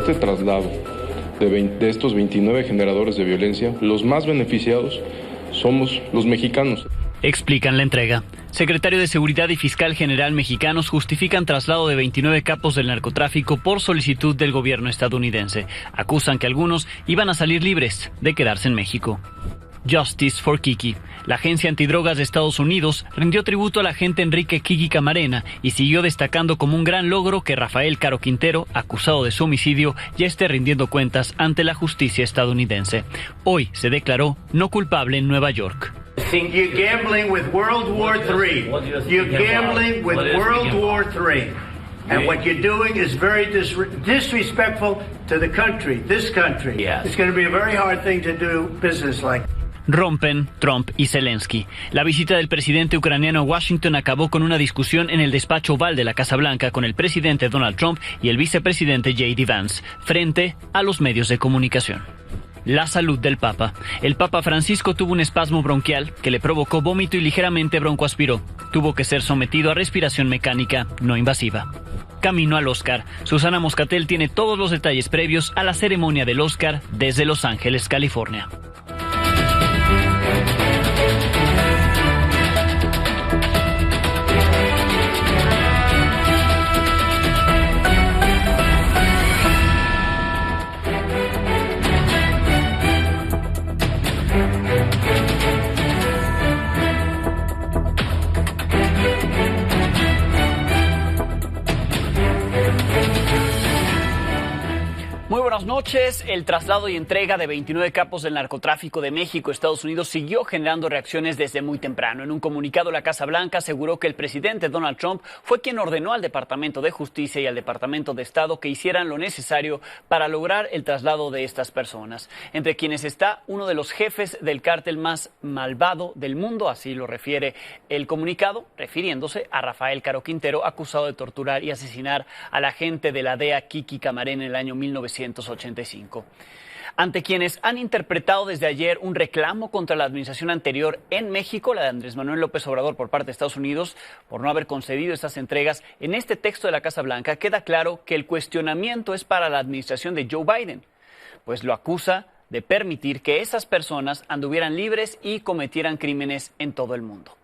este traslado de estos 29 generadores de violencia, los más beneficiados somos los mexicanos. Explican la entrega. Secretario de Seguridad y Fiscal General mexicanos justifican traslado de 29 capos del narcotráfico por solicitud del gobierno estadounidense. Acusan que algunos iban a salir libres de quedarse en México. Justice for Kiki. La agencia antidrogas de Estados Unidos rindió tributo al agente Enrique Kiki Camarena y siguió destacando como un gran logro que Rafael Caro Quintero, acusado de su homicidio, ya esté rindiendo cuentas ante la justicia estadounidense. Hoy se declaró no culpable en Nueva York. You're gambling with World War III. You're gambling with World War III. And what you're doing is very disrespectful to the country, this country. It's going to be a very hard thing to do business like. Rompen Trump y Zelensky. La visita del presidente ucraniano a Washington acabó con una discusión en el despacho oval de la Casa Blanca con el presidente Donald Trump y el vicepresidente J.D. Vance, frente a los medios de comunicación. La salud del Papa. El Papa Francisco tuvo un espasmo bronquial que le provocó vómito y ligeramente broncoaspiró. Tuvo que ser sometido a respiración mecánica no invasiva. Camino al Oscar. Susana Moscatel tiene todos los detalles previos a la ceremonia del Oscar desde Los Ángeles, California. Muy buenas noches. El traslado y entrega de 29 capos del narcotráfico de México a Estados Unidos siguió generando reacciones desde muy temprano. En un comunicado, la Casa Blanca aseguró que el presidente Donald Trump fue quien ordenó al Departamento de Justicia y al Departamento de Estado que hicieran lo necesario para lograr el traslado de estas personas, entre quienes está uno de los jefes del cártel más malvado del mundo, así lo refiere el comunicado, refiriéndose a Rafael Caro Quintero, acusado de torturar y asesinar al agente de la DEA Kiki Camarena en el año 1985. Ante quienes han interpretado desde ayer un reclamo contra la administración anterior en México, la de Andrés Manuel López Obrador por parte de Estados Unidos, por no haber concedido estas entregas, en este texto de la Casa Blanca queda claro que el cuestionamiento es para la administración de Joe Biden, pues lo acusa de permitir que esas personas anduvieran libres y cometieran crímenes en todo el mundo.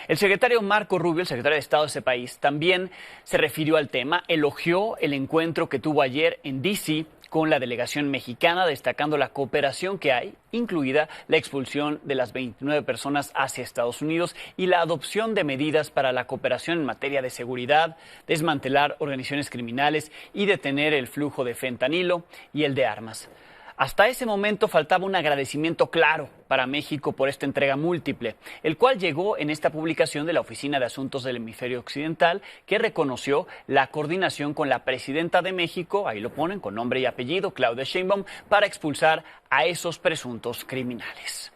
El secretario Marco Rubio, el secretario de Estado de ese país, también se refirió al tema, elogió el encuentro que tuvo ayer en D.C. con la delegación mexicana, destacando la cooperación que hay, incluida la expulsión de las 29 personas hacia Estados Unidos y la adopción de medidas para la cooperación en materia de seguridad, desmantelar organizaciones criminales y detener el flujo de fentanilo y el de armas. Hasta ese momento faltaba un agradecimiento claro para México por esta entrega múltiple, el cual llegó en esta publicación de la Oficina de Asuntos del Hemisferio Occidental, que reconoció la coordinación con la presidenta de México, ahí lo ponen con nombre y apellido, Claudia Sheinbaum, para expulsar a esos presuntos criminales.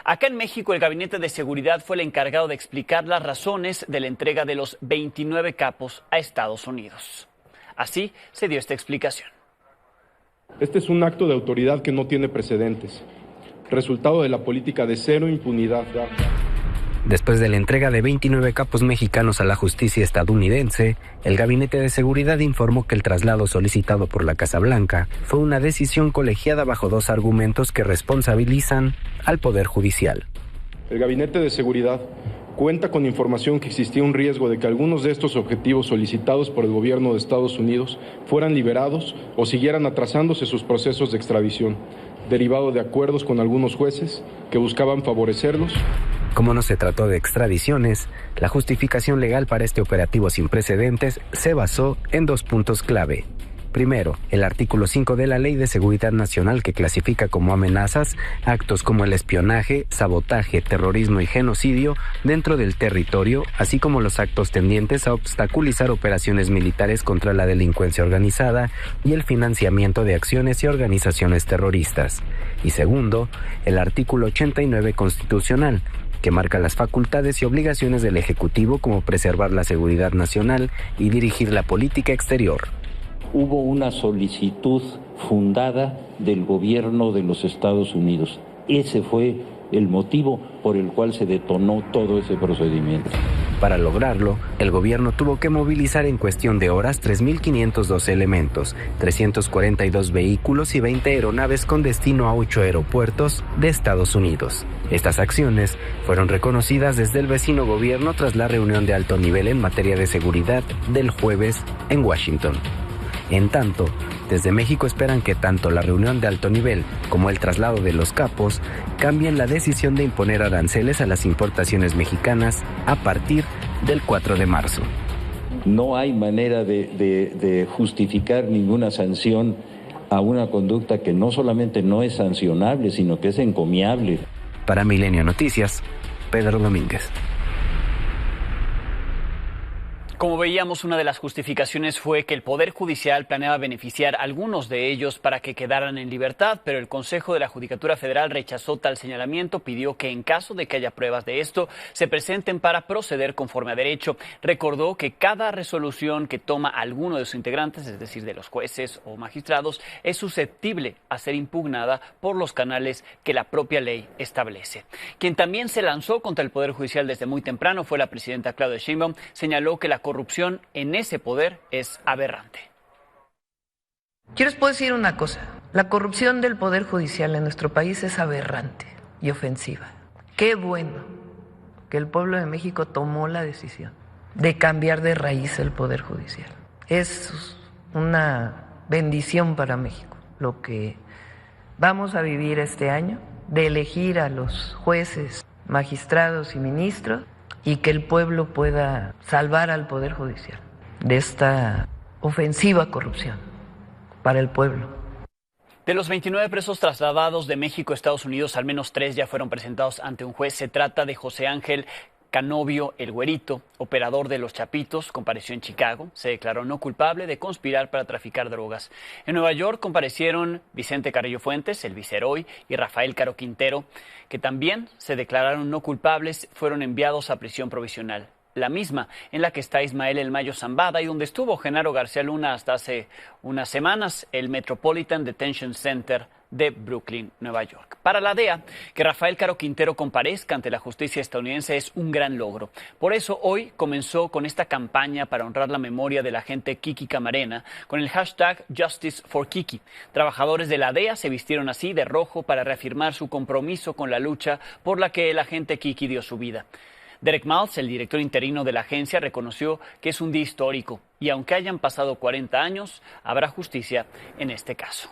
Acá en México, el Gabinete de Seguridad fue el encargado de explicar las razones de la entrega de los 29 capos a Estados Unidos. Así se dio esta explicación. Este es un acto de autoridad que no tiene precedentes, resultado de la política de cero impunidad. Después de la entrega de 29 capos mexicanos a la justicia estadounidense, el Gabinete de Seguridad informó que el traslado solicitado por la Casa Blanca fue una decisión colegiada bajo dos argumentos que responsabilizan al Poder Judicial. El Gabinete de Seguridad cuenta con información que existía un riesgo de que algunos de estos objetivos solicitados por el gobierno de Estados Unidos fueran liberados o siguieran atrasándose sus procesos de extradición, derivado de acuerdos con algunos jueces que buscaban favorecerlos. Como no se trató de extradiciones, la justificación legal para este operativo sin precedentes se basó en dos puntos clave. Primero, el artículo 5 de la Ley de Seguridad Nacional, que clasifica como amenazas actos como el espionaje, sabotaje, terrorismo y genocidio dentro del territorio, así como los actos tendientes a obstaculizar operaciones militares contra la delincuencia organizada y el financiamiento de acciones y organizaciones terroristas. Y segundo, el artículo 89 constitucional, que marca las facultades y obligaciones del Ejecutivo como preservar la seguridad nacional y dirigir la política exterior. Hubo una solicitud fundada del gobierno de los Estados Unidos. Ese fue el motivo por el cual se detonó todo ese procedimiento. Para lograrlo, el gobierno tuvo que movilizar en cuestión de horas 3.512 elementos, 342 vehículos y 20 aeronaves con destino a 8 aeropuertos de Estados Unidos. Estas acciones fueron reconocidas desde el vecino gobierno tras la reunión de alto nivel en materia de seguridad del jueves en Washington. En tanto, desde México esperan que tanto la reunión de alto nivel como el traslado de los capos cambien la decisión de imponer aranceles a las importaciones mexicanas a partir del 4 de marzo. No hay manera de justificar ninguna sanción a una conducta que no solamente no es sancionable, sino que es encomiable. Para Milenio Noticias, Pedro Domínguez. Como veíamos, una de las justificaciones fue que el Poder Judicial planeaba beneficiar a algunos de ellos para que quedaran en libertad, pero el Consejo de la Judicatura Federal rechazó tal señalamiento, pidió que en caso de que haya pruebas de esto, se presenten para proceder conforme a derecho. Recordó que cada resolución que toma alguno de sus integrantes, es decir, de los jueces o magistrados, es susceptible a ser impugnada por los canales que la propia ley establece. Quien también se lanzó contra el Poder Judicial desde muy temprano fue la presidenta Claudia Sheinbaum. Señaló que la corrupción en ese poder es aberrante. Yo les puedo decir una cosa, la corrupción del Poder Judicial en nuestro país es aberrante y ofensiva. Qué bueno que el pueblo de México tomó la decisión de cambiar de raíz el Poder Judicial. Es una bendición para México lo que vamos a vivir este año, de elegir a los jueces, magistrados y ministros, y que el pueblo pueda salvar al Poder Judicial de esta ofensiva corrupción para el pueblo. De los 29 presos trasladados de México a Estados Unidos, al menos 3 ya fueron presentados ante un juez. Se trata de José Ángel Canovio El Güerito, operador de Los Chapitos, compareció en Chicago. Se declaró no culpable de conspirar para traficar drogas. En Nueva York comparecieron Vicente Carrillo Fuentes, el viceroy, y Rafael Caro Quintero, que también se declararon no culpables, fueron enviados a prisión provisional. La misma en la que está Ismael El Mayo Zambada y donde estuvo Genaro García Luna hasta hace unas semanas, el Metropolitan Detention Center de Brooklyn, Nueva York. Para la DEA, que Rafael Caro Quintero comparezca ante la justicia estadounidense es un gran logro. Por eso hoy comenzó con esta campaña para honrar la memoria del agente Kiki Camarena con el hashtag Justice for Kiki. Trabajadores de la DEA se vistieron así de rojo para reafirmar su compromiso con la lucha por la que el agente Kiki dio su vida. Derek Maltz, el director interino de la agencia, reconoció que es un día histórico y aunque hayan pasado 40 años, habrá justicia en este caso.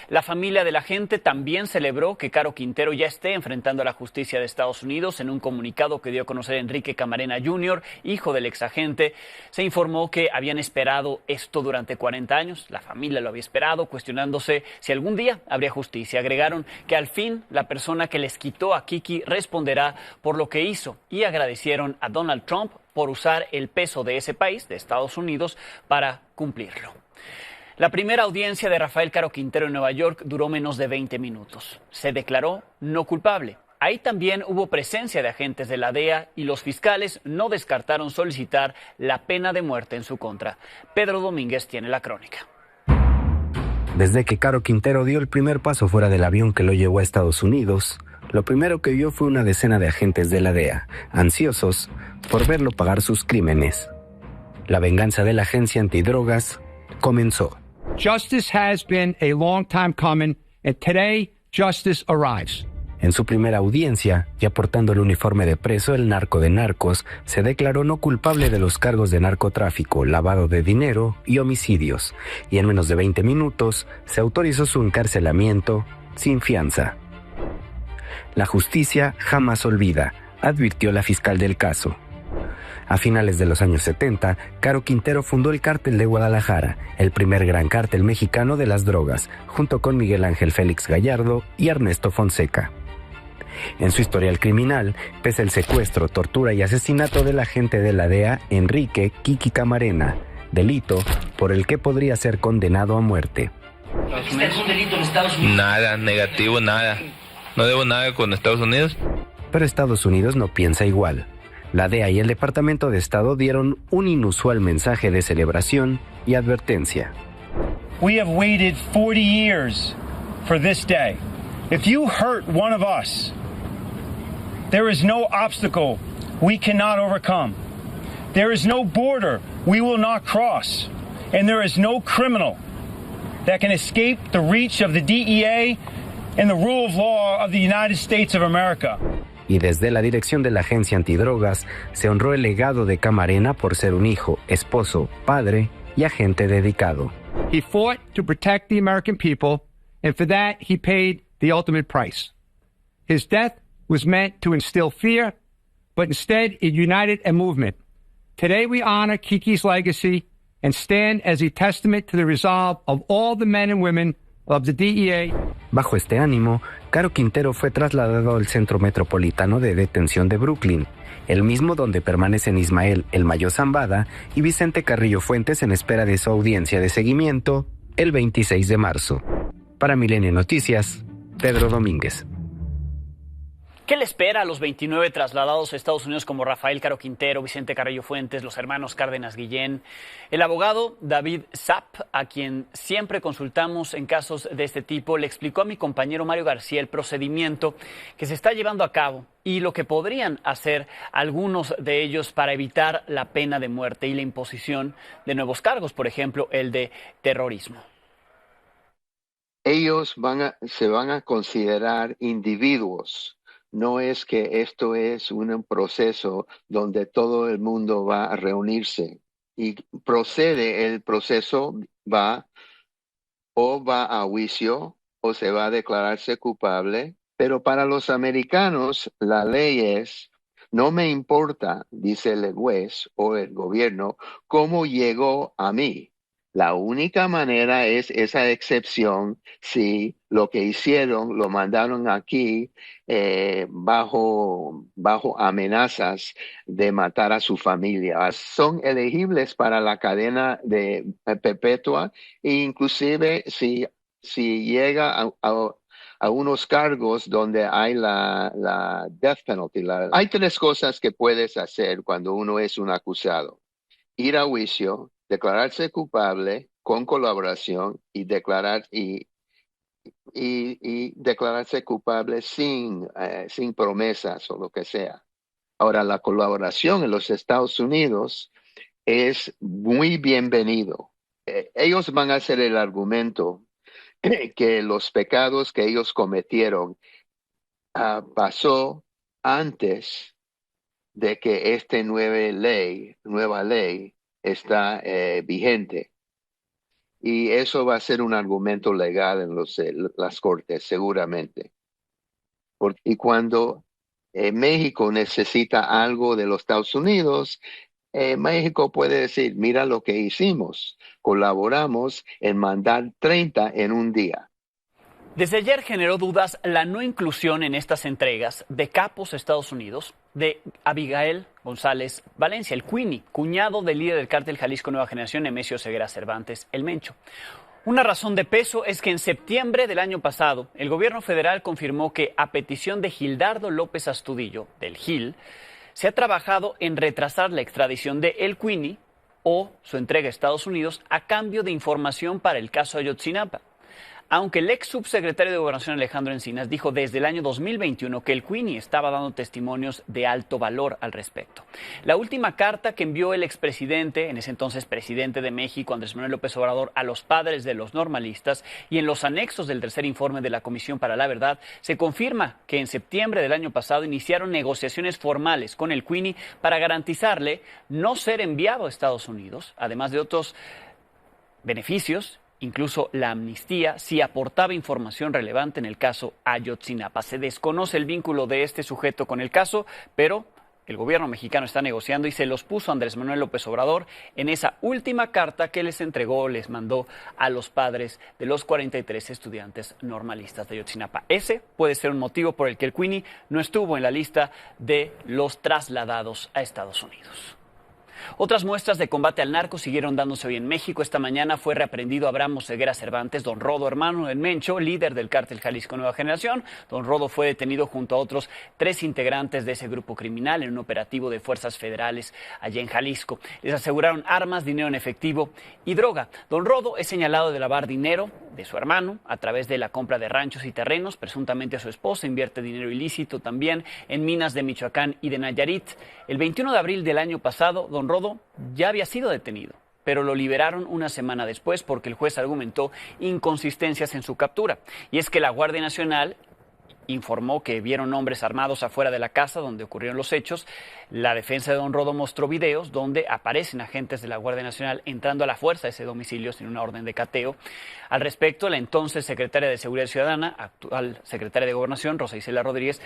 La familia del agente también celebró que Caro Quintero ya esté enfrentando a la justicia de Estados Unidos. En un comunicado que dio a conocer Enrique Camarena Jr., hijo del exagente, se informó que habían esperado esto durante 40 años. La familia lo había esperado, cuestionándose si algún día habría justicia. Agregaron que al fin la persona que les quitó a Kiki responderá por lo que hizo y agradecieron a Donald Trump por usar el peso de ese país, de Estados Unidos, para cumplirlo. La primera audiencia de Rafael Caro Quintero en Nueva York duró menos de 20 minutos. Se declaró no culpable. Ahí también hubo presencia de agentes de la DEA y los fiscales no descartaron solicitar la pena de muerte en su contra. Pedro Domínguez tiene la crónica. Desde que Caro Quintero dio el primer paso fuera del avión que lo llevó a Estados Unidos, lo primero que vio fue una decena de agentes de la DEA, ansiosos por verlo pagar sus crímenes. La venganza de la agencia antidrogas comenzó. Justice has been a long time coming, and today justice arrives. En su primera audiencia, ya portando el uniforme de preso, el narco de narcos se declaró no culpable de los cargos de narcotráfico, lavado de dinero y homicidios, y en menos de 20 minutos se autorizó su encarcelamiento sin fianza. La justicia jamás olvida, advirtió la fiscal del caso. A finales de los años 70, Caro Quintero fundó el Cártel de Guadalajara, el primer gran cártel mexicano de las drogas, junto con Miguel Ángel Félix Gallardo y Ernesto Fonseca. En su historial criminal, pese al secuestro, tortura y asesinato del agente de la DEA, Enrique Kiki Camarena, delito por el que podría ser condenado a muerte. ¿Existe algún delito en Estados Unidos? Nada, negativo, nada. No debo nada con Estados Unidos. Pero Estados Unidos no piensa igual. La DEA y el Departamento de Estado dieron un inusual mensaje de celebración y advertencia. We have waited 40 years for this day. If you hurt one of us, there is no obstacle we cannot overcome. There is no border we will not cross, and there is no criminal that can escape the reach of the DEA and the rule of law of the United States of America. Y desde la dirección de la Agencia Antidrogas se honró el legado de Camarena por ser un hijo, esposo, padre y agente dedicado. He fought to protect the American people, and for that he paid the ultimate price. His death was meant to instill fear, but instead it united a movement. Today we honor Kiki's legacy and stand as a testament to the resolve of all the men and women of the DEA. Bajo este ánimo, Caro Quintero fue trasladado al Centro Metropolitano de Detención de Brooklyn, el mismo donde permanecen Ismael El Mayo Zambada y Vicente Carrillo Fuentes en espera de su audiencia de seguimiento el 26 de marzo. Para Milenio Noticias, Pedro Domínguez. ¿Qué le espera a los 29 trasladados a Estados Unidos como Rafael Caro Quintero, Vicente Carrillo Fuentes, los hermanos Cárdenas Guillén? El abogado David Zapp, a quien siempre consultamos en casos de este tipo, le explicó a mi compañero Mario García el procedimiento que se está llevando a cabo y lo que podrían hacer algunos de ellos para evitar la pena de muerte y la imposición de nuevos cargos, por ejemplo, el de terrorismo. Ellos se van a considerar individuos. No es que esto es un proceso donde todo el mundo va a reunirse y el proceso va a juicio o se va a declararse culpable. Pero para los americanos la ley es, no me importa, dice el juez o el gobierno, cómo llegó a mí. La única manera es esa excepción si lo que hicieron lo mandaron aquí bajo amenazas de matar a su familia. Son elegibles para la cadena perpetua e inclusive si llega a unos cargos donde hay la death penalty. Hay tres cosas que puedes hacer cuando uno es un acusado: ir a juicio, declararse culpable con colaboración y declararse culpable sin promesas o lo que sea. Ahora, la colaboración en los Estados Unidos es muy bienvenido. Ellos van a hacer el argumento que los pecados que ellos cometieron pasó antes de que esta nueva ley está vigente. Y eso va a ser un argumento legal en las cortes, seguramente. Y cuando México necesita algo de los Estados Unidos, México puede decir, mira lo que hicimos, colaboramos en mandar 30 en un día. Desde ayer generó dudas la no inclusión en estas entregas de capos a Estados Unidos de Abigail González Valencia, el Queenie, cuñado del líder del cártel Jalisco Nueva Generación, Nemesio Ceguera Cervantes, el Mencho. Una razón de peso es que en septiembre del año pasado, el gobierno federal confirmó que, a petición de Gildardo López Astudillo, del GIL, se ha trabajado en retrasar la extradición de El Queenie o su entrega a Estados Unidos a cambio de información para el caso Ayotzinapa. Aunque el ex subsecretario de Gobernación Alejandro Encinas dijo desde el año 2021 que el Queenie estaba dando testimonios de alto valor al respecto. La última carta que envió el expresidente, en ese entonces presidente de México, Andrés Manuel López Obrador, a los padres de los normalistas y en los anexos del tercer informe de la Comisión para la Verdad, se confirma que en septiembre del año pasado iniciaron negociaciones formales con el Queenie para garantizarle no ser enviado a Estados Unidos, además de otros beneficios, incluso la amnistía, si aportaba información relevante en el caso Ayotzinapa. Se desconoce el vínculo de este sujeto con el caso, pero el gobierno mexicano está negociando y se los puso Andrés Manuel López Obrador en esa última carta que les mandó a los padres de los 43 estudiantes normalistas de Ayotzinapa. Ese puede ser un motivo por el que el Queenie no estuvo en la lista de los trasladados a Estados Unidos. Otras muestras de combate al narco siguieron dándose hoy en México. Esta mañana fue reaprendido Abraham Ceguera Cervantes, Don Rodo, hermano del Mencho, líder del cártel Jalisco Nueva Generación. Don Rodo fue detenido junto a otros 3 integrantes de ese grupo criminal en un operativo de fuerzas federales allá en Jalisco. Les aseguraron armas, dinero en efectivo y droga. Don Rodo es señalado de lavar dinero de su hermano a través de la compra de ranchos y terrenos. Presuntamente a su esposa invierte dinero ilícito también en minas de Michoacán y de Nayarit. El 21 de abril del año pasado, don Rodo ya había sido detenido, pero lo liberaron una semana después porque el juez argumentó inconsistencias en su captura. Y es que la Guardia Nacional informó que vieron hombres armados afuera de la casa donde ocurrieron los hechos. La defensa de don Rodo mostró videos donde aparecen agentes de la Guardia Nacional entrando a la fuerza a ese domicilio sin una orden de cateo. Al respecto, la entonces secretaria de Seguridad Ciudadana, actual secretaria de Gobernación, Rosa Isela Rodríguez,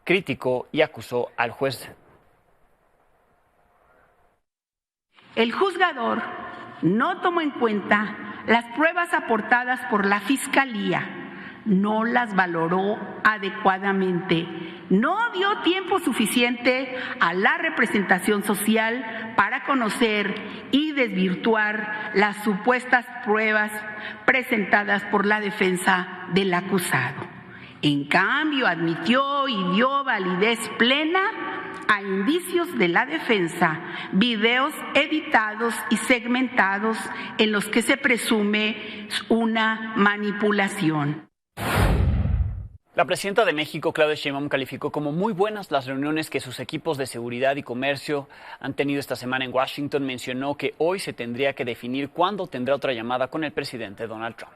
criticó y acusó al juez. El juzgador no tomó en cuenta las pruebas aportadas por la Fiscalía, no las valoró adecuadamente, no dio tiempo suficiente a la representación social para conocer y desvirtuar las supuestas pruebas presentadas por la defensa del acusado. En cambio, admitió y dio validez plena a indicios de la defensa, videos editados y segmentados en los que se presume una manipulación. La presidenta de México, Claudia Sheinbaum, calificó como muy buenas las reuniones que sus equipos de seguridad y comercio han tenido esta semana en Washington. Mencionó que hoy se tendría que definir cuándo tendrá otra llamada con el presidente Donald Trump.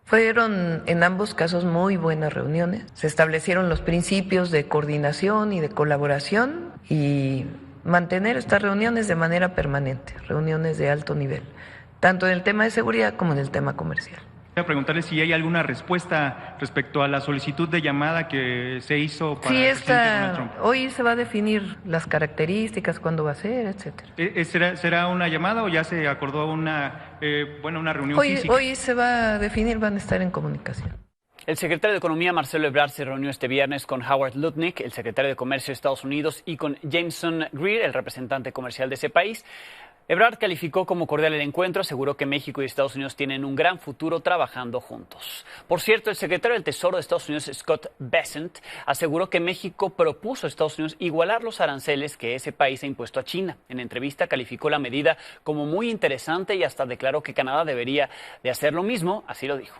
Fueron en ambos casos muy buenas reuniones. Se establecieron los principios de coordinación y de colaboración y mantener estas reuniones de manera permanente, reuniones de alto nivel, tanto en el tema de seguridad como en el tema comercial. Quiero preguntarle si hay alguna respuesta respecto a la solicitud de llamada que se hizo para sí, el presidente Donald Trump. Hoy se va a definir las características, cuándo va a ser, etcétera. ¿Será una llamada o ya se acordó una reunión física? Hoy se va a definir, van a estar en comunicación. El secretario de Economía, Marcelo Ebrard, se reunió este viernes con Howard Lutnick, el secretario de Comercio de Estados Unidos, y con Jameson Greer, el representante comercial de ese país. Ebrard calificó como cordial el encuentro, aseguró que México y Estados Unidos tienen un gran futuro trabajando juntos. Por cierto, el secretario del Tesoro de Estados Unidos, Scott Bessent, aseguró que México propuso a Estados Unidos igualar los aranceles que ese país ha impuesto a China. En entrevista calificó la medida como muy interesante y hasta declaró que Canadá debería de hacer lo mismo, así lo dijo.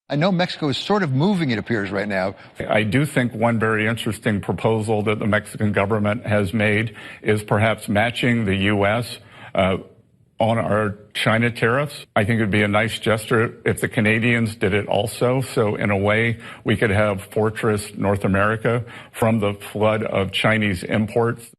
I know Mexico is sort of moving, it appears, right now. I do think one very interesting proposal that the Mexican government has made is perhaps matching the U.S. On our China tariffs. I think it would be a nice gesture if the Canadians did it also. So in a way, we could have fortress North America from the flood of Chinese imports.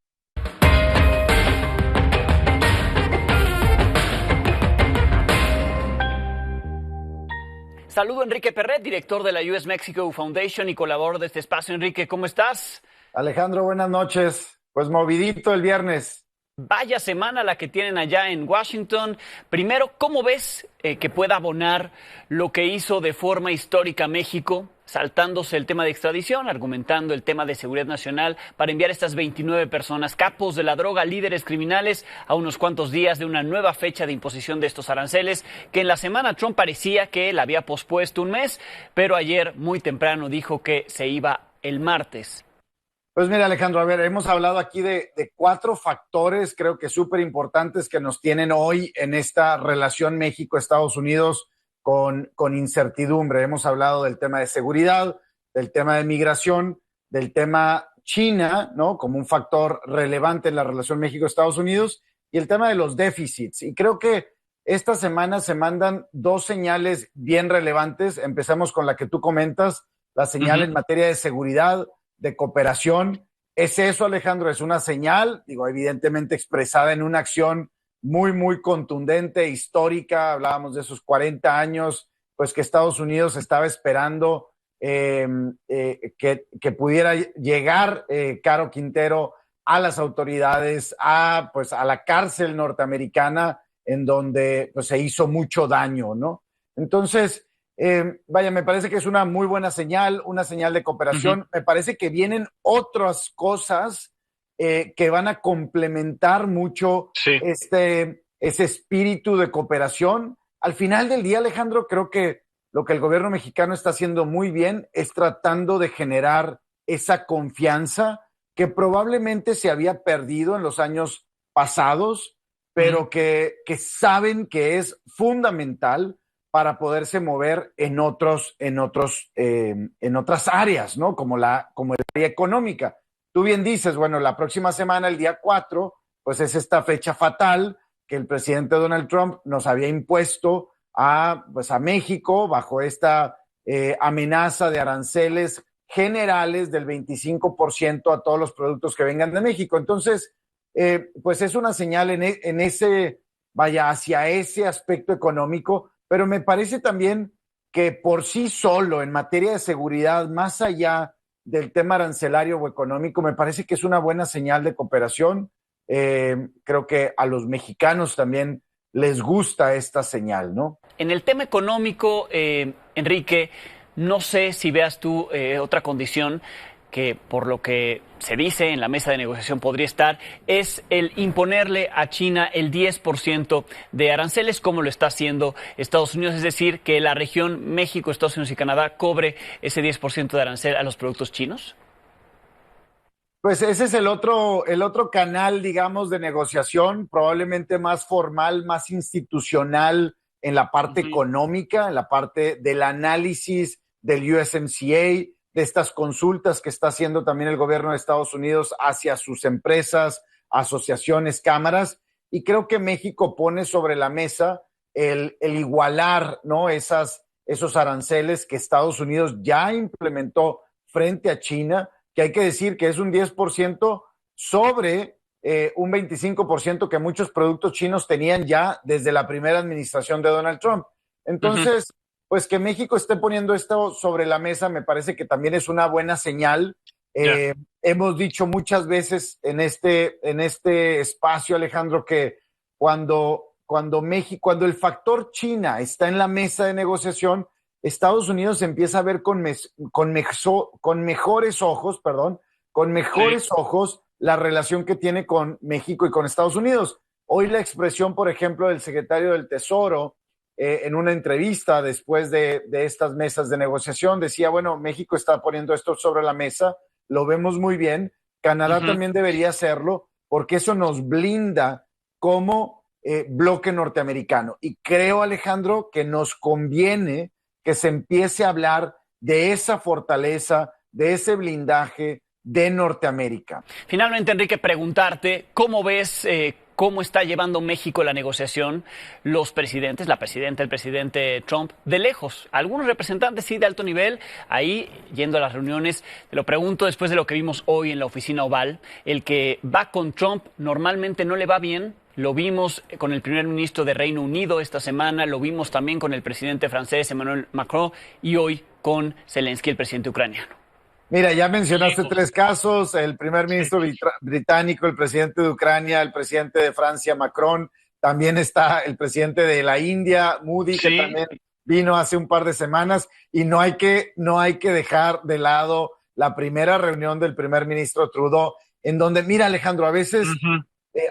Saludo a Enrique Perret, director de la US Mexico Foundation y colaborador de este espacio. Enrique, ¿cómo estás? Alejandro, buenas noches. Pues movidito el viernes. Vaya semana la que tienen allá en Washington. Primero, ¿cómo ves que pueda abonar lo que hizo de forma histórica México, saltándose el tema de extradición, argumentando el tema de seguridad nacional para enviar estas 29 personas, capos de la droga, líderes criminales, a unos cuantos días de una nueva fecha de imposición de estos aranceles, que en la semana Trump parecía que la había pospuesto un mes, pero ayer muy temprano dijo que se iba el martes? Pues mira, Alejandro, a ver, hemos hablado aquí de 4 factores, creo que súper importantes que nos tienen hoy en esta relación México-Estados Unidos con incertidumbre. Hemos hablado del tema de seguridad, del tema de migración, del tema China, ¿no? Como un factor relevante en la relación México-Estados Unidos, y el tema de los déficits. Y creo que esta semana se mandan 2 señales bien relevantes. Empezamos con la que tú comentas, la señal en materia de seguridad, de cooperación. ¿Es eso, Alejandro? ¿Es una señal? Digo, evidentemente expresada en una acción muy, muy contundente, histórica. Hablábamos de esos 40 años, pues que Estados Unidos estaba esperando que pudiera llegar Caro Quintero a las autoridades, a la cárcel norteamericana, en donde pues, se hizo mucho daño, ¿no? Entonces, me parece que es una muy buena señal, una señal de cooperación. Me parece que vienen otras cosas que van a complementar mucho ese espíritu de cooperación. Al final del día, Alejandro, creo que lo que el gobierno mexicano está haciendo muy bien es tratando de generar esa confianza que probablemente se había perdido en los años pasados, pero que saben que es fundamental para poderse mover en otras áreas, ¿no? Como el área económica. Tú bien dices, bueno, la próxima semana, el día 4, pues es esta fecha fatal que el presidente Donald Trump nos había impuesto a México bajo esta amenaza de aranceles generales del 25% a todos los productos que vengan de México. Entonces, pues es una señal en ese, hacia ese aspecto económico, pero me parece también que por sí solo en materia de seguridad, más allá del tema arancelario o económico, me parece que es una buena señal de cooperación. Creo que a los mexicanos también les gusta esta señal, ¿no? En el tema económico, Enrique, no sé si veas tú otra condición que por lo que se dice en la mesa de negociación podría estar, es el imponerle a China el 10% de aranceles, como lo está haciendo Estados Unidos, es decir, que la región México, Estados Unidos y Canadá cobre ese 10% de arancel a los productos chinos. Pues ese es el otro canal, digamos, de negociación, probablemente más formal, más institucional en la parte económica, en la parte del análisis del USMCA, de estas consultas que está haciendo también el gobierno de Estados Unidos hacia sus empresas, asociaciones, cámaras, y creo que México pone sobre la mesa el igualar, ¿no? esos aranceles que Estados Unidos ya implementó frente a China, que hay que decir que es un 10% sobre un 25% que muchos productos chinos tenían ya desde la primera administración de Donald Trump. Entonces, pues que México esté poniendo esto sobre la mesa me parece que también es una buena señal. Hemos dicho muchas veces en este espacio, Alejandro, que cuando el factor China está en la mesa de negociación, Estados Unidos empieza a ver con mejores ojos la relación que tiene con México y con Estados Unidos. Hoy la expresión, por ejemplo, del secretario del Tesoro, en una entrevista después de estas mesas de negociación, decía, bueno, México está poniendo esto sobre la mesa, lo vemos muy bien, Canadá también debería hacerlo, porque eso nos blinda como bloque norteamericano. Y creo, Alejandro, que nos conviene que se empiece a hablar de esa fortaleza, de ese blindaje de Norteamérica. Finalmente, Enrique, preguntarte, ¿cómo ves cómo está llevando México la negociación los presidentes, la presidenta, el presidente Trump, de lejos? Algunos representantes sí de alto nivel, ahí yendo a las reuniones. Te lo pregunto después de lo que vimos hoy en la oficina Oval. El que va con Trump normalmente no le va bien. Lo vimos con el primer ministro de Reino Unido esta semana, lo vimos también con el presidente francés Emmanuel Macron y hoy con Zelensky, el presidente ucraniano. Mira, ya mencionaste 3 casos, el primer ministro británico, el presidente de Ucrania, el presidente de Francia, Macron, también está el presidente de la India, Modi, que también vino hace un par de semanas, y no hay que dejar de lado la primera reunión del primer ministro Trudeau, en donde, mira, Alejandro, a veces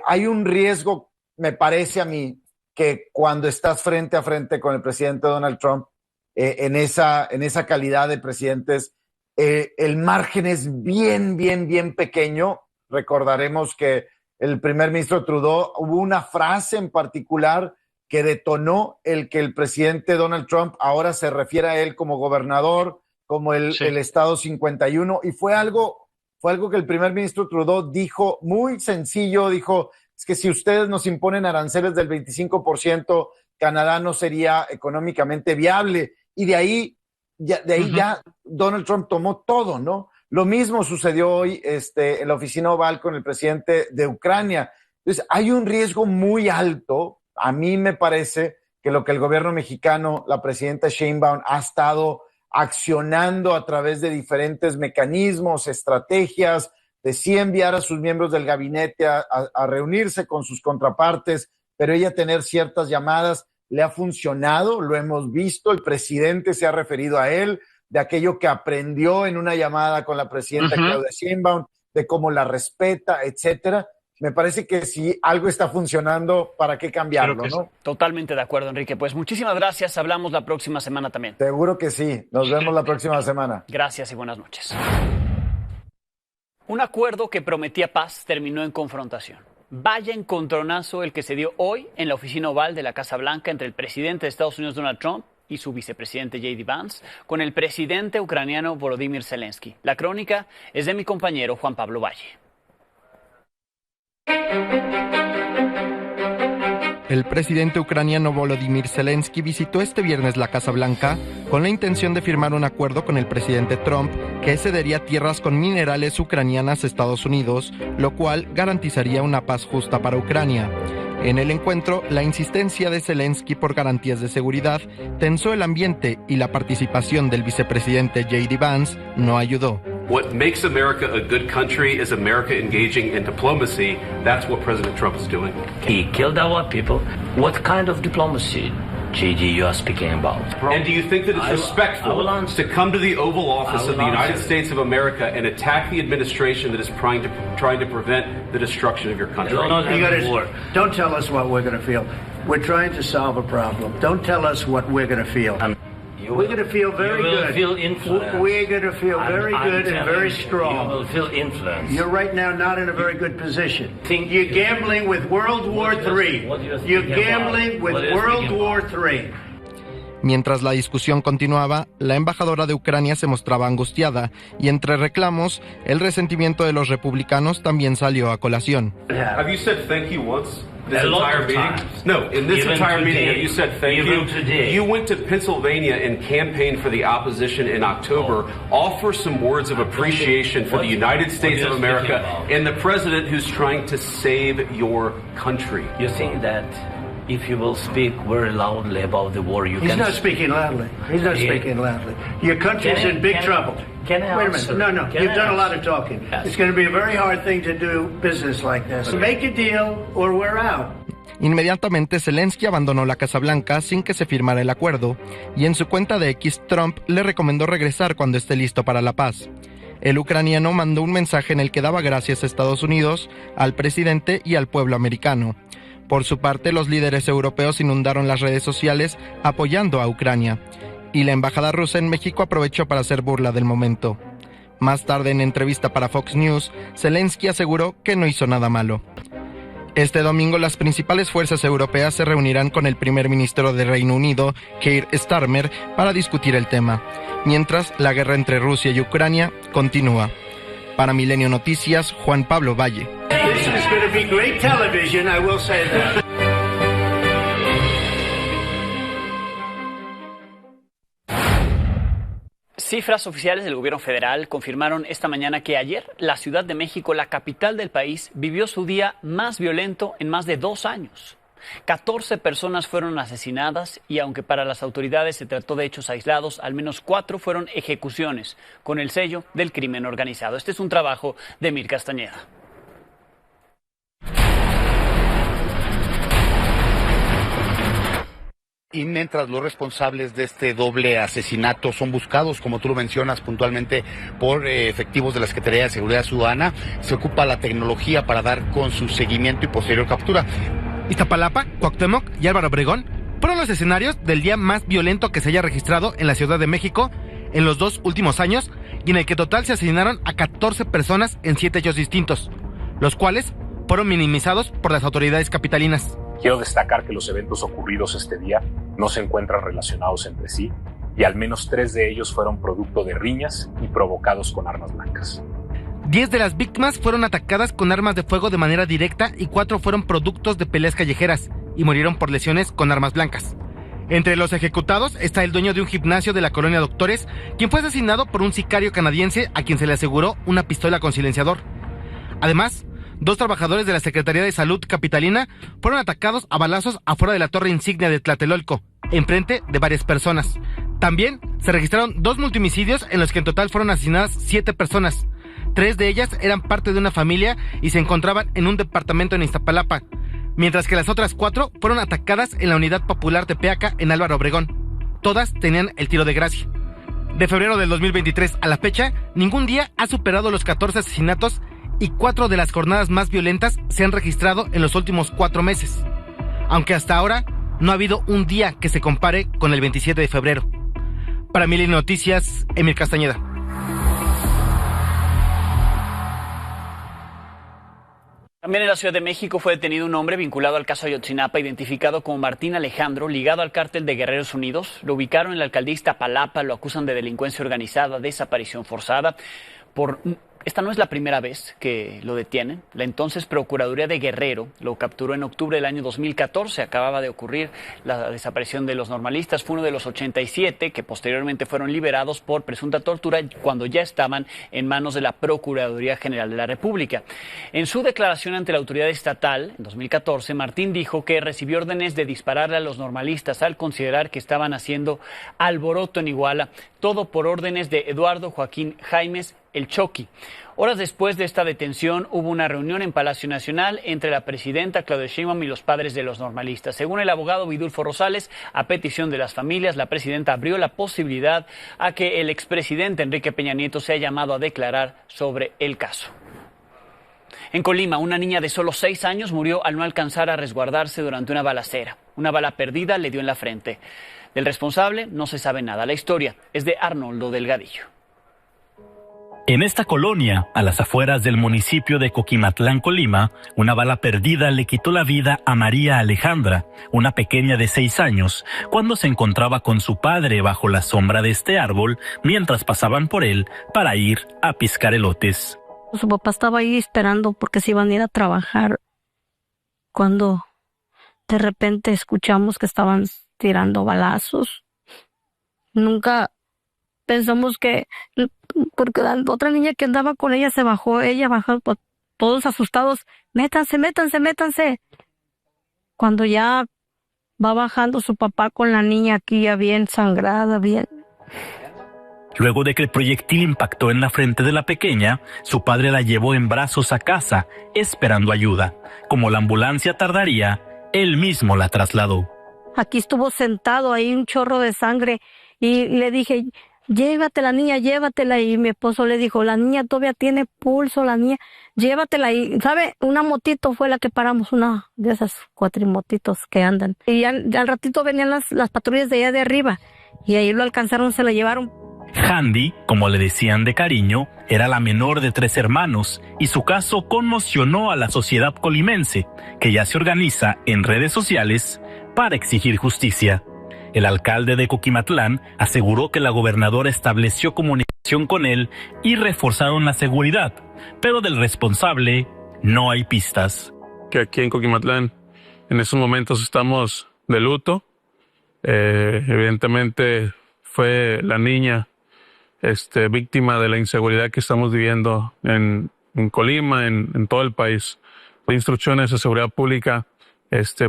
hay un riesgo, me parece a mí, que cuando estás frente a frente con el presidente Donald Trump, en esa calidad de presidentes, el margen es bien pequeño. Recordaremos que el primer ministro Trudeau, hubo una frase en particular que detonó el que el presidente Donald Trump ahora se refiere a él como gobernador, como el Estado 51, y fue algo que el primer ministro Trudeau dijo muy sencillo, dijo, es que si ustedes nos imponen aranceles del 25%, Canadá no sería económicamente viable, y de ahí ya Donald Trump tomó todo, ¿no? Lo mismo sucedió hoy en la oficina Oval con el presidente de Ucrania. Entonces, hay un riesgo muy alto. A mí me parece que lo que el gobierno mexicano, la presidenta Sheinbaum, ha estado accionando a través de diferentes mecanismos, estrategias, de sí enviar a sus miembros del gabinete a reunirse con sus contrapartes, pero ella tener ciertas llamadas, le ha funcionado, lo hemos visto, el presidente se ha referido a él, de aquello que aprendió en una llamada con la presidenta Claudia Sheinbaum, de cómo la respeta, etcétera. Me parece que si algo está funcionando, ¿para qué cambiarlo, no? Totalmente de acuerdo, Enrique. Pues muchísimas gracias, hablamos la próxima semana también. Seguro que sí, nos vemos la próxima semana. Gracias y buenas noches. Un acuerdo que prometía paz terminó en confrontación. Vaya encontronazo el que se dio hoy en la oficina oval de la Casa Blanca entre el presidente de Estados Unidos, Donald Trump, y su vicepresidente J.D. Vance, con el presidente ucraniano Volodymyr Zelensky. La crónica es de mi compañero Juan Pablo Valle. El presidente ucraniano Volodymyr Zelensky visitó este viernes la Casa Blanca con la intención de firmar un acuerdo con el presidente Trump que cedería tierras con minerales ucranianas a Estados Unidos, lo cual garantizaría una paz justa para Ucrania. En el encuentro, la insistencia de Zelensky por garantías de seguridad tensó el ambiente y la participación del vicepresidente J.D. Vance no ayudó. What makes America a good country is America engaging in diplomacy. That's what President Trump is doing. He killed our people. What kind of diplomacy, J.D., you are speaking about? And do you think that it's respectful to come to the Oval Office of the United States of America and attack the administration that is trying to prevent the destruction of your country? Don't tell us what we're going to feel. We're trying to solve a problem. Don't tell us what we're going to feel. We're going to feel very good. We're going to feel very good and very strong. You will feel influence. You're right now not in a very good position. You're gambling with World War III. You're gambling with World War III. Mientras la discusión continuaba, la embajadora de Ucrania se mostraba angustiada y entre reclamos, el resentimiento de los republicanos también salió a colación. Have you said thank you once? This entire meeting? No, in this entire meeting, have you said thank you? You went to Pennsylvania and campaigned for the opposition in October. Offer some words of appreciation for the United States of America and the president who's trying to save your country. You think that if you will speak very loudly about the war, you can... He's not speaking loudly. He's not speaking loudly. Your country's in big trouble. Can I Wait a minute. No. You've done a lot of talking. Yes. It's going to be a very hard thing to do business like this. Okay. Make a deal or we're out. Inmediatamente Zelensky abandonó la Casa Blanca sin que se firmara el acuerdo, y en su cuenta de X, Trump le recomendó regresar cuando esté listo para la paz. El ucraniano mandó un mensaje en el que daba gracias a Estados Unidos, al presidente y al pueblo americano. Por su parte, los líderes europeos inundaron las redes sociales apoyando a Ucrania, y la embajada rusa en México aprovechó para hacer burla del momento. Más tarde, en entrevista para Fox News, Zelensky aseguró que no hizo nada malo. Este domingo, las principales fuerzas europeas se reunirán con el primer ministro de Reino Unido, Keir Starmer, para discutir el tema, mientras la guerra entre Rusia y Ucrania continúa. Para Milenio Noticias, Juan Pablo Valle. This is going to be great television, I will say that. Cifras oficiales del gobierno federal confirmaron esta mañana que ayer la Ciudad de México, la capital del país, vivió su día más violento en más de 2 años. 14 personas fueron asesinadas y aunque para las autoridades se trató de hechos aislados, al menos 4 fueron ejecuciones con el sello del crimen organizado. Este es un trabajo de Mir Castañeda. Y mientras los responsables de este doble asesinato son buscados, como tú lo mencionas puntualmente, por efectivos de la Secretaría de Seguridad Ciudadana, se ocupa la tecnología para dar con su seguimiento y posterior captura. Iztapalapa, Cuauhtémoc y Álvaro Obregón fueron los escenarios del día más violento que se haya registrado en la Ciudad de México en los 2 últimos años y en el que en total se asesinaron a 14 personas en 7 hechos distintos, los cuales fueron minimizados por las autoridades capitalinas. Quiero destacar que los eventos ocurridos este día no se encuentran relacionados entre sí y al menos 3 de ellos fueron producto de riñas y provocados con armas blancas. 10 de las víctimas fueron atacadas con armas de fuego de manera directa y 4 fueron productos de peleas callejeras y murieron por lesiones con armas blancas. Entre los ejecutados está el dueño de un gimnasio de la colonia Doctores, quien fue asesinado por un sicario canadiense a quien se le aseguró una pistola con silenciador. Además, 2 trabajadores de la Secretaría de Salud capitalina fueron atacados a balazos afuera de la torre insignia de Tlatelolco, enfrente de varias personas. También se registraron 2 multihomicidios en los que en total fueron asesinadas 7 personas. 3 de ellas eran parte de una familia y se encontraban en un departamento en Iztapalapa, mientras que las otras 4 fueron atacadas en la Unidad Popular Tepeaca en Álvaro Obregón. Todas tenían el tiro de gracia. De febrero del 2023 a la fecha, ningún día ha superado los 14 asesinatos y 4 de las jornadas más violentas se han registrado en los últimos 4 meses. Aunque hasta ahora no ha habido un día que se compare con el 27 de febrero. Para Milenio Noticias, Emir Castañeda. También en la Ciudad de México fue detenido un hombre vinculado al caso Ayotzinapa, identificado como Martín Alejandro, ligado al cártel de Guerreros Unidos. Lo ubicaron en la alcaldía Iztapalapa, lo acusan de delincuencia organizada, desaparición forzada. Esta no es la primera vez que lo detienen. La entonces Procuraduría de Guerrero lo capturó en octubre del año 2014. Acababa de ocurrir la desaparición de los normalistas. Fue uno de los 87 que posteriormente fueron liberados por presunta tortura cuando ya estaban en manos de la Procuraduría General de la República. En su declaración ante la autoridad estatal, en 2014, Martín dijo que recibió órdenes de dispararle a los normalistas al considerar que estaban haciendo alboroto en Iguala. Todo por órdenes de Eduardo Joaquín Jaimes, el Choqui. Horas después de esta detención hubo una reunión en Palacio Nacional entre la presidenta Claudia Sheinbaum y los padres de los normalistas. Según el abogado Vidulfo Rosales, a petición de las familias, la presidenta abrió la posibilidad a que el expresidente Enrique Peña Nieto sea llamado a declarar sobre el caso. En Colima, una niña de solo 6 años murió al no alcanzar a resguardarse durante una balacera. Una bala perdida le dio en la frente. Del responsable no se sabe nada. La historia es de Arnoldo Delgadillo. En esta colonia, a las afueras del municipio de Coquimatlán, Colima, una bala perdida le quitó la vida a María Alejandra, una pequeña de 6 años, cuando se encontraba con su padre bajo la sombra de este árbol mientras pasaban por él para ir a piscar elotes. Su papá estaba ahí esperando porque se iban a ir a trabajar cuando de repente escuchamos que estaban tirando balazos. Nunca pensamos que, porque la otra niña que andaba con ella se bajó, ella bajó, todos asustados, métanse. Cuando ya va bajando su papá con la niña aquí ya bien sangrada, bien. Luego de que el proyectil impactó en la frente de la pequeña, su padre la llevó en brazos a casa, esperando ayuda. Como la ambulancia tardaría, él mismo la trasladó. Aquí estuvo sentado, ahí un chorro de sangre, y le dije, llévatela niña, llévatela, y mi esposo le dijo, la niña todavía tiene pulso, la niña, llévatela, y ¿sabe? Una motito fue la que paramos, una de esas cuatrimotitos que andan, y ya al ratito venían las patrullas de allá de arriba, y ahí lo alcanzaron, se la llevaron. Handy, como le decían de cariño, era la menor de 3 hermanos, y su caso conmocionó a la sociedad colimense, que ya se organiza en redes sociales para exigir justicia. El alcalde de Coquimatlán aseguró que la gobernadora estableció comunicación con él y reforzaron la seguridad, pero del responsable no hay pistas. Que aquí en Coquimatlán en estos momentos estamos de luto. Evidentemente fue la niña víctima de la inseguridad que estamos viviendo en Colima, en todo el país. De instrucciones de seguridad pública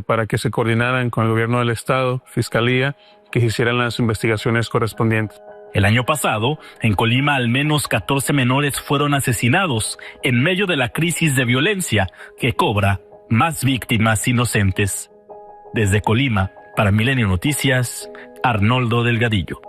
para que se coordinaran con el gobierno del estado, fiscalía, que hicieran las investigaciones correspondientes. El año pasado, en Colima, al menos 14 menores fueron asesinados en medio de la crisis de violencia que cobra más víctimas inocentes. Desde Colima, para Milenio Noticias, Arnoldo Delgadillo.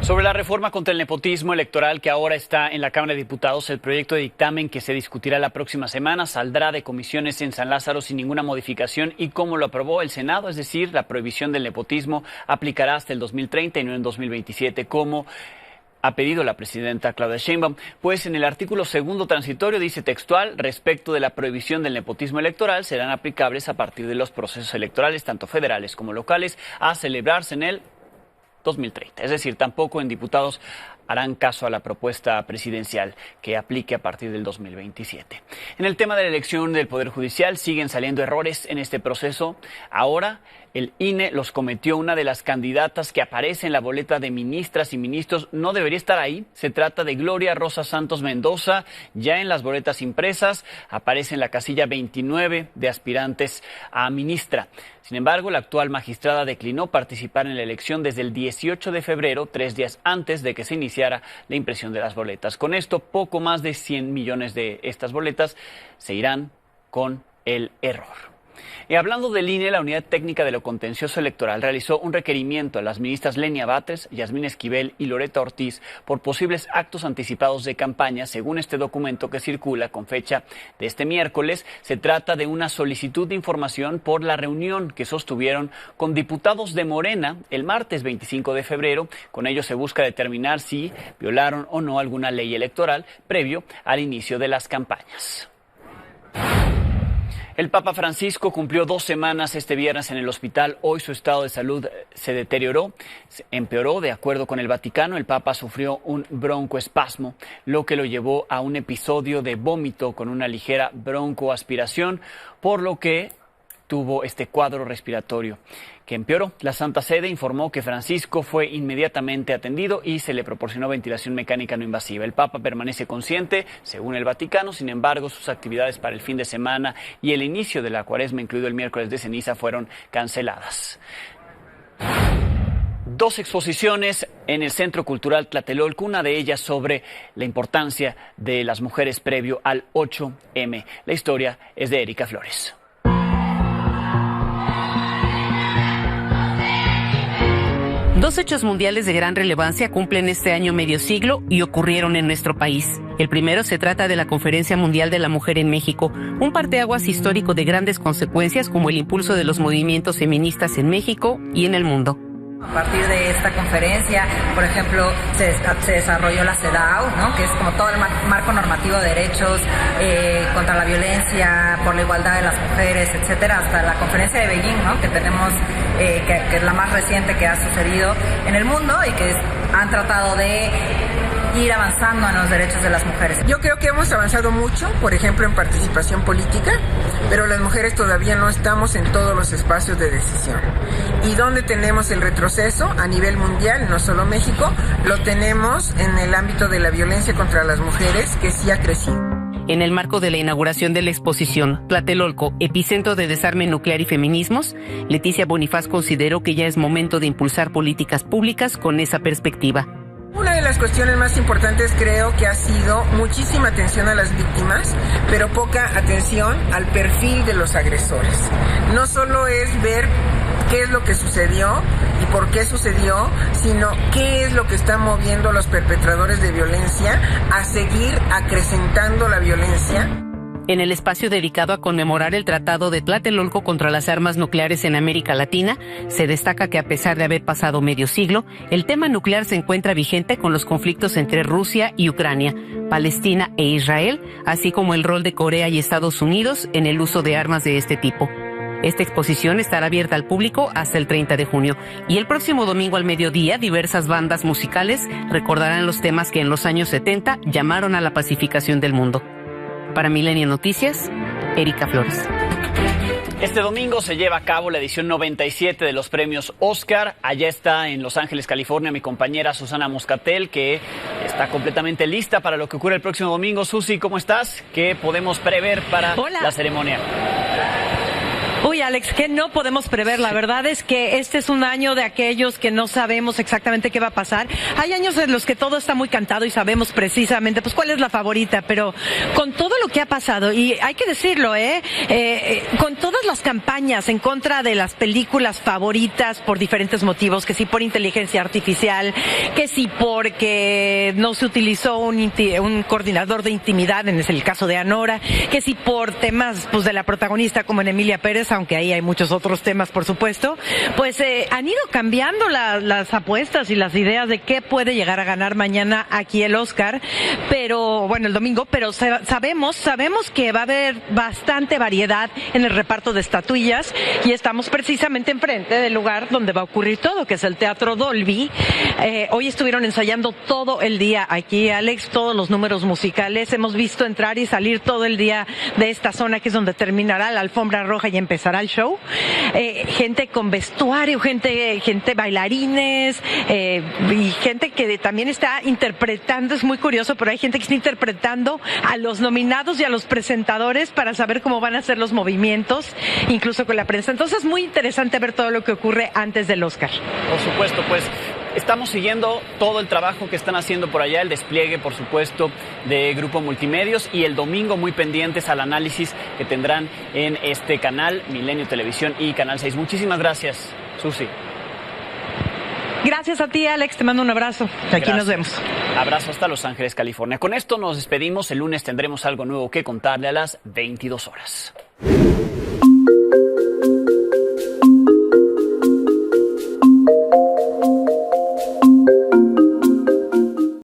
Sobre la reforma contra el nepotismo electoral que ahora está en la Cámara de Diputados, el proyecto de dictamen que se discutirá la próxima semana saldrá de comisiones en San Lázaro sin ninguna modificación y como lo aprobó el Senado, es decir, la prohibición del nepotismo aplicará hasta el 2030 y no en 2027, como ha pedido la presidenta Claudia Sheinbaum, pues en el artículo 2º transitorio dice textual, respecto de la prohibición del nepotismo electoral, serán aplicables a partir de los procesos electorales, tanto federales como locales, a celebrarse en el 2030. Es decir, tampoco en diputados harán caso a la propuesta presidencial que aplique a partir del 2027. En el tema de la elección del Poder Judicial siguen saliendo errores en este proceso. Ahora el INE los cometió. Una de las candidatas que aparece en la boleta de ministras y ministros no debería estar ahí. Se trata de Gloria Rosa Santos Mendoza. Ya en las boletas impresas aparece en la casilla 29 de aspirantes a ministra. Sin embargo, la actual magistrada declinó participar en la elección desde el 18 de febrero, 3 días antes de que se iniciara la impresión de las boletas. Con esto, poco más de 100 millones de estas boletas se irán con el error. Y hablando del INE, la Unidad Técnica de lo Contencioso Electoral realizó un requerimiento a las ministras Lenia Batres, Yasmín Esquivel y Loretta Ortiz por posibles actos anticipados de campaña. Según este documento que circula con fecha de este miércoles, se trata de una solicitud de información por la reunión que sostuvieron con diputados de Morena el martes 25 de febrero. Con ello se busca determinar si violaron o no alguna ley electoral previo al inicio de las campañas. El Papa Francisco cumplió 2 semanas este viernes en el hospital. Hoy su estado de salud se empeoró. De acuerdo con el Vaticano, el Papa sufrió un broncoespasmo, lo que lo llevó a un episodio de vómito con una ligera broncoaspiración, por lo que tuvo este cuadro respiratorio que empeoró. La Santa Sede informó que Francisco fue inmediatamente atendido y se le proporcionó ventilación mecánica no invasiva. El Papa permanece consciente, según el Vaticano. Sin embargo, sus actividades para el fin de semana y el inicio de la Cuaresma, incluido el miércoles de ceniza, fueron canceladas. 2 exposiciones en el Centro Cultural Tlatelolco, una de ellas sobre la importancia de las mujeres previo al 8M. La historia es de Erika Flores. 2 hechos mundiales de gran relevancia cumplen este año medio siglo y ocurrieron en nuestro país. El primero se trata de la Conferencia Mundial de la Mujer en México, un parteaguas histórico de grandes consecuencias como el impulso de los movimientos feministas en México y en el mundo. A partir de esta conferencia, por ejemplo, se desarrolló la CEDAW, ¿no? Que es como todo el marco normativo de derechos contra la violencia, por la igualdad de las mujeres, etcétera, hasta la conferencia de Beijing, ¿no? Que tenemos, que es la más reciente que ha sucedido en el mundo y que han tratado de ir avanzando en los derechos de las mujeres. Yo creo que hemos avanzado mucho, por ejemplo, en participación política, pero las mujeres todavía no estamos en todos los espacios de decisión. Y donde tenemos el retroceso a nivel mundial, no solo México, lo tenemos en el ámbito de la violencia contra las mujeres, que sí ha crecido. En el marco de la inauguración de la exposición Tlatelolco, epicentro de desarme nuclear y feminismos, Leticia Bonifaz consideró que ya es momento de impulsar políticas públicas con esa perspectiva. Una de las cuestiones más importantes creo que ha sido muchísima atención a las víctimas, pero poca atención al perfil de los agresores. No solo es ver qué es lo que sucedió y por qué sucedió, sino qué es lo que está moviendo a los perpetradores de violencia a seguir acrecentando la violencia. En el espacio dedicado a conmemorar el Tratado de Tlatelolco contra las armas nucleares en América Latina, se destaca que a pesar de haber pasado medio siglo, el tema nuclear se encuentra vigente con los conflictos entre Rusia y Ucrania, Palestina e Israel, así como el rol de Corea y Estados Unidos en el uso de armas de este tipo. Esta exposición estará abierta al público hasta el 30 de junio y el próximo domingo al mediodía diversas bandas musicales recordarán los temas que en los años 70 llamaron a la pacificación del mundo. Para Milenio Noticias, Erika Flores. Este domingo se lleva a cabo la edición 97 de los premios Oscar. Allá está en Los Ángeles, California, mi compañera Susana Moscatel, que está completamente lista para lo que ocurre el próximo domingo. Susi, ¿cómo estás? ¿Qué podemos prever para la ceremonia? Uy, Alex, que no podemos prever. La verdad es que este es un año de aquellos que no sabemos exactamente qué va a pasar. Hay años en los que todo está muy cantado y sabemos precisamente pues cuál es la favorita, pero con todo lo que ha pasado, y hay que decirlo, con todas las campañas en contra de las películas favoritas por diferentes motivos, que si por inteligencia artificial, que si porque no se utilizó un coordinador de intimidad, en el caso de Anora, que si por temas pues de la protagonista como en Emilia Pérez, aunque ahí hay muchos otros temas, por supuesto, pues han ido cambiando las apuestas y las ideas de qué puede llegar a ganar mañana aquí el Oscar, pero bueno, el domingo, pero sabemos que va a haber bastante variedad en el reparto de estatuillas y estamos precisamente enfrente del lugar donde va a ocurrir todo, que es el Teatro Dolby. Hoy estuvieron ensayando todo el día aquí, Alex, todos los números musicales. Hemos visto entrar y salir todo el día de esta zona, que es donde terminará la alfombra roja y empezará el show. Gente con vestuario, gente bailarines, y gente que también está interpretando. Es muy curioso, pero hay gente que está interpretando a los nominados y a los presentadores para saber cómo van a ser los movimientos, incluso con la prensa. Entonces es muy interesante ver todo lo que ocurre antes del Oscar. Por supuesto, pues estamos siguiendo todo el trabajo que están haciendo por allá, el despliegue, por supuesto, de Grupo Multimedios, y el domingo muy pendientes al análisis que tendrán en este canal, Milenio Televisión y Canal 6. Muchísimas gracias, Susi. Gracias a ti, Alex. Te mando un abrazo. Aquí nos vemos. Abrazo hasta Los Ángeles, California. Con esto nos despedimos. El lunes tendremos algo nuevo que contarle a las 22 horas.